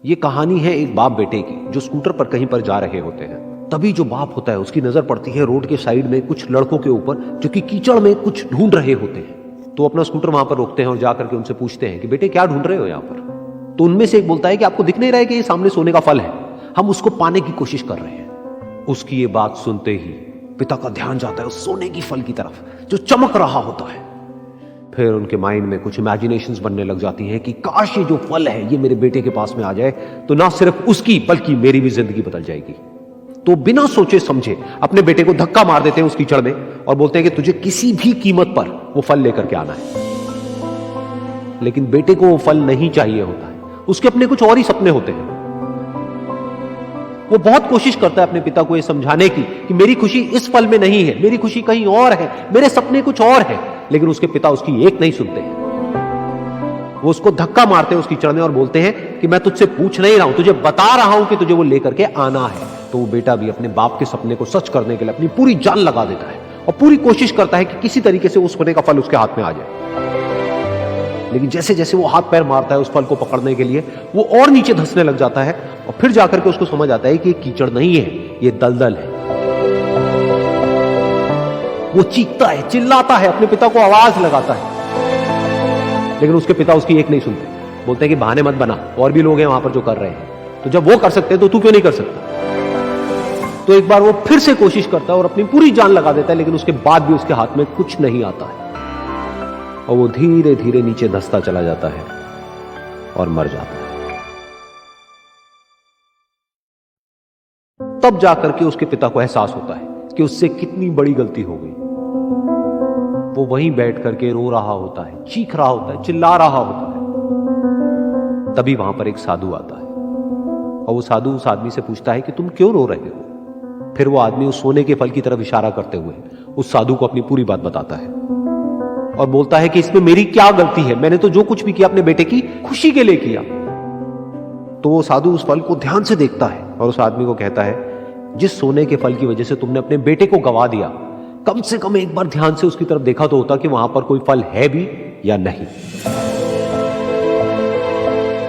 ये कहानी है एक बाप बेटे की जो स्कूटर पर कहीं पर जा रहे होते हैं। तभी जो बाप होता है उसकी नजर पड़ती है रोड के साइड में कुछ लड़कों के ऊपर जो कि कीचड़ में कुछ ढूंढ रहे होते हैं। तो अपना स्कूटर वहां पर रोकते हैं और जाकर के उनसे पूछते हैं कि बेटे क्या ढूंढ रहे हो यहाँ पर। तो उनमें से एक बोलता है कि आपको दिख नहीं रहा है कि ये सामने सोने का फल है, हम उसको पाने की कोशिश कर रहे हैं। उसकी ये बात सुनते ही पिता का ध्यान जाता है उस सोने की फल की तरफ जो चमक रहा होता है। फिर उनके माइंड में कुछ इमेजिनेशंस बनने लग जाती हैं कि काश ये जो फल है ये मेरे बेटे के पास में आ जाए तो ना सिर्फ उसकी बल्कि मेरी भी जिंदगी बदल जाएगी। तो बिना सोचे समझे अपने बेटे को धक्का मार देते हैं उस कीचड़ में और बोलते हैं कि तुझे किसी भी कीमत पर वो फल लेकर के आना है। लेकिन बेटे को वो फल नहीं चाहिए होता है, उसके अपने कुछ और ही सपने होते हैं। वो बहुत कोशिश करता है अपने पिता को ये समझाने की कि मेरी खुशी इस फल में नहीं है, मेरी खुशी कहीं और है, मेरे सपने कुछ और है। लेकिन उसके पिता उसकी एक नहीं सुनते हैं। वो उसको धक्का मारते हैं उस कीचड़ में और बोलते हैं कि मैं तुझसे पूछ नहीं रहा हूं, तुझे बता रहा हूं कि तुझे वो लेकर के आना है। तो वो बेटा भी अपने बाप के सपने को सच करने के लिए अपनी पूरी जान लगा देता है और पूरी कोशिश करता है कि किसी तरीके से उस सोने का फल उसके हाथ में आ जाए। लेकिन जैसे जैसे वो हाथ पैर मारता है उस फल को पकड़ने के लिए वो और नीचे धंसने लग जाता है और फिर जाकर के उसको समझ आता है कि ये कीचड़ नहीं है, ये दलदल है। वो चीखता है, चिल्लाता है, अपने पिता को आवाज लगाता है, लेकिन उसके पिता उसकी एक नहीं सुनते। बोलते हैं कि बहाने मत बना, और भी लोग हैं वहां पर जो कर रहे हैं, तो जब वो कर सकते हैं तो तू क्यों नहीं कर सकता। तो एक बार वो फिर से कोशिश करता है और अपनी पूरी जान लगा देता है, लेकिन उसके बाद भी उसके हाथ में कुछ नहीं आता है और वो धीरे धीरे नीचे धंसता चला जाता है और मर जाता है। तब जाकर के उसके पिता को एहसास होता है कि उससे कितनी बड़ी गलती हो गई। वो वहीं बैठ करके रो रहा होता है, चीख रहा होता है, चिल्ला रहा होता है। तभी वहां पर एक साधु आता है और वो साधु उस आदमी से पूछता है कि तुम क्यों रो रहे हो। फिर वो आदमी उस सोने के फल की तरफ इशारा करते हुए उस साधु को अपनी पूरी बात बताता है और बोलता है कि इसमें मेरी क्या गलती है, मैंने तो जो कुछ भी किया अपने बेटे की खुशी के लिए किया। तो वो साधु उस फल को ध्यान से देखता है और उस आदमी को कहता है जिस सोने के फल की वजह से तुमने अपने बेटे को गवा दिया, कम से कम एक बार ध्यान से उसकी तरफ देखा तो होता कि वहां पर कोई फल है भी या नहीं।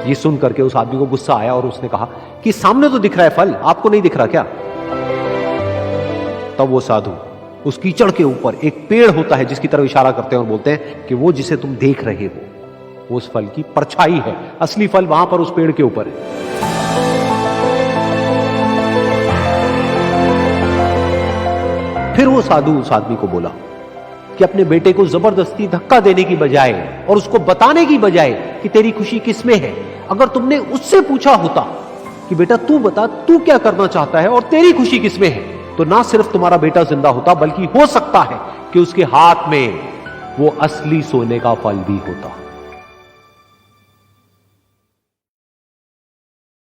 ये सुन करके उस आदमी को गुस्सा आया और उसने कहा कि सामने तो दिख रहा है फल, आपको नहीं दिख रहा क्या। तब वो साधु उस कीचड़ के ऊपर एक पेड़ होता है जिसकी तरफ इशारा करते हैं और बोलते हैं कि वो जिसे तुम देख रहे हो वो उस फल की परछाई है, असली फल वहां पर उस पेड़ के ऊपर है। फिर वो साधु उस आदमी को बोला कि अपने बेटे को जबरदस्ती धक्का देने की बजाय और उसको बताने की बजाय कि तेरी खुशी किसमें है, अगर तुमने उससे पूछा होता कि बेटा तू बता तू क्या करना चाहता है और तेरी खुशी किसमें है, तो ना सिर्फ तुम्हारा बेटा जिंदा होता बल्कि हो सकता है कि उसके हाथ में वो असली सोने का फल भी होता।